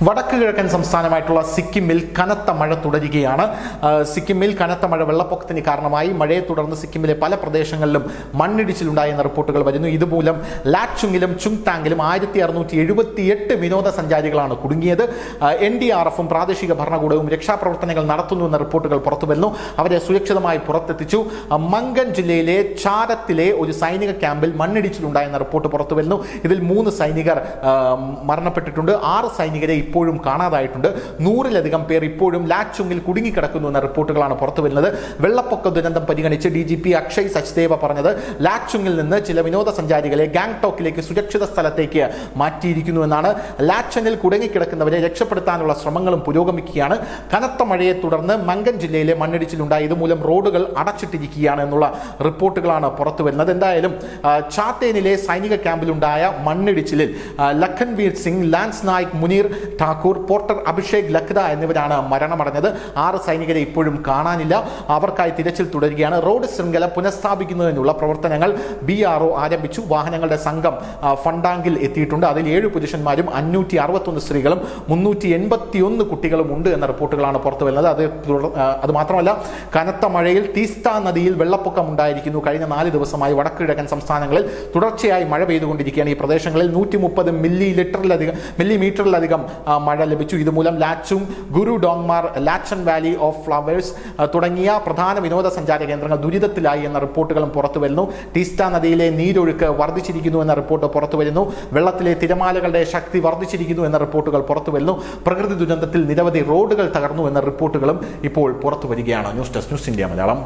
വടക്ക് കിഴക്കൻ സംസ്ഥാനമായിട്ടുള്ള സിക്കിമിൽ കനത്ത മഴ തുടരുകയാണ്. സിക്കിമിൽ കനത്ത മഴ വെള്ളപ്പൊക്കത്തിന് കാരണമായി. മഴയെ തുടർന്ന് സിക്കിമിലെ പല പ്രദേശങ്ങളിലും മണ്ണിടിച്ചിലുണ്ടായെന്ന റിപ്പോർട്ടുകൾ വരുന്നു. ഇതുമൂലം ലാച്ചുങ്ങിലും ചുങ്താങ്ങിലും 1678 വിനോദസഞ്ചാരികളാണ് കുടുങ്ങിയത്. NDRFും പ്രാദേശിക ഭരണകൂടവും രക്ഷാപ്രവർത്തനങ്ങൾ നടത്തുന്നുവെന്ന റിപ്പോർട്ടുകൾ പുറത്തുവരുന്നു. അവരെ സുരക്ഷിതമായി പുറത്തെത്തിച്ചു. മംഗൻ ജില്ലയിലെ ചാരത്തിലെ ഒരു സൈനിക ക്യാമ്പിൽ മണ്ണിടിച്ചിലുണ്ടായെന്ന റിപ്പോർട്ട് പുറത്തുവരുന്നു. ഇതിൽ 3 സൈനികർ മരണപ്പെട്ടിട്ടുണ്ട്. 6 സൈനികരെ ഇപ്പോഴും കാണാതായിട്ടുണ്ട്. 100-ലധികം പേർ ഇപ്പോഴും ലാച്ചുങ്ങിൽ കുടുങ്ങിക്കിടക്കുന്നു എന്ന റിപ്പോർട്ടുകളാണ് പുറത്തുവരുന്നത്. വെള്ളപ്പൊക്ക ദുരന്തം പരിഗണിച്ച് DGP അക്ഷയ് സച്ദേവ പറഞ്ഞത് ലാച്ചുങ്ങിൽ നിന്ന് ചില വിനോദസഞ്ചാരികളെ ഗാങ്ടോക്കിലേക്ക് സുരക്ഷിത സ്ഥലത്തേക്ക് മാറ്റിയിരിക്കുന്നുവെന്നാണ്. ലാച്ചനിൽ കുടുങ്ങിക്കിടക്കുന്നവരെ രക്ഷപ്പെടുത്താനുള്ള ശ്രമങ്ങളും പുരോഗമിക്കുകയാണ്. കനത്ത മഴയെ തുടർന്ന് മംഗൻ ജില്ലയിലെ മണ്ണിടിച്ചിലുണ്ടായി. ഇതുമൂലം റോഡുകൾ അടച്ചിട്ടിരിക്കുകയാണ് എന്നുള്ള റിപ്പോർട്ടുകളാണ് പുറത്തുവരുന്നത്. എന്തായാലും ചാത്തേനിലെ സൈനിക ക്യാമ്പിലുണ്ടായ മണ്ണിടിച്ചിലിൽ ലഖൻവീർ സിംഗ്, ലാൻസ് നായിക് മുനീർ ഠാക്കൂർ, പോർട്ടർ അഭിഷേക് ലഖ്ദ എന്നിവരാണ് മരണമടഞ്ഞത്. 6 സൈനികരെ ഇപ്പോഴും കാണാനില്ല. അവർക്കായി തിരച്ചിൽ തുടരുകയാണ്. റോഡ് ശൃംഖല പുനഃസ്ഥാപിക്കുന്നതിനുള്ള പ്രവർത്തനങ്ങൾ BRO ആരംഭിച്ചു. വാഹനങ്ങളുടെ സംഘം ഫണ്ടാങ്കിൽ എത്തിയിട്ടുണ്ട്. അതിൽ 7 പുരുഷന്മാരും 561 സ്ത്രീകളും 381 കുട്ടികളും ഉണ്ട് എന്ന റിപ്പോർട്ടുകളാണ് പുറത്തുവരുന്നത്. അത് മാത്രമല്ല, കനത്ത മഴയിൽ തീസ്ത നദിയിൽ വെള്ളപ്പൊക്കം ഉണ്ടായിരിക്കുന്നു. കഴിഞ്ഞ 4 ദിവസമായി വടക്ക് കിഴക്കൻ സംസ്ഥാനങ്ങളിൽ തുടർച്ചയായി മഴ പെയ്തുകൊണ്ടിരിക്കുകയാണ്. ഈ പ്രദേശങ്ങളിൽ 130 മില്ലിമീറ്ററിലധികം മഴ ലഭിച്ചു. ഇതുമൂലം ലാച്ചുങ്, ഗുരു ഡോങ്മാർ, ലാച്ചൻ വാലി ഓഫ് ഫ്ലവേഴ്സ് തുടങ്ങിയ പ്രധാന വിനോദസഞ്ചാര കേന്ദ്രങ്ങൾ ദുരിതത്തിലായി എന്ന റിപ്പോർട്ടുകളും പുറത്തുവരുന്നു. ടീസ്റ്റ നദിയിലെ നീരൊഴുക്ക് വർദ്ധിച്ചിരിക്കുന്നു എന്ന റിപ്പോർട്ട് പുറത്തുവരുന്നു. വെള്ളത്തിലെ തിരമാലകളുടെ ശക്തി വർദ്ധിച്ചിരിക്കുന്നു എന്ന റിപ്പോർട്ടുകൾ പുറത്തുവരുന്നു. പ്രകൃതി ദുരന്തത്തിൽ നിരവധി റോഡുകൾ തകർന്നു എന്ന റിപ്പോർട്ടുകളും ഇപ്പോൾ പുറത്തുവരികയാണ്. News desk, news India Malayalam.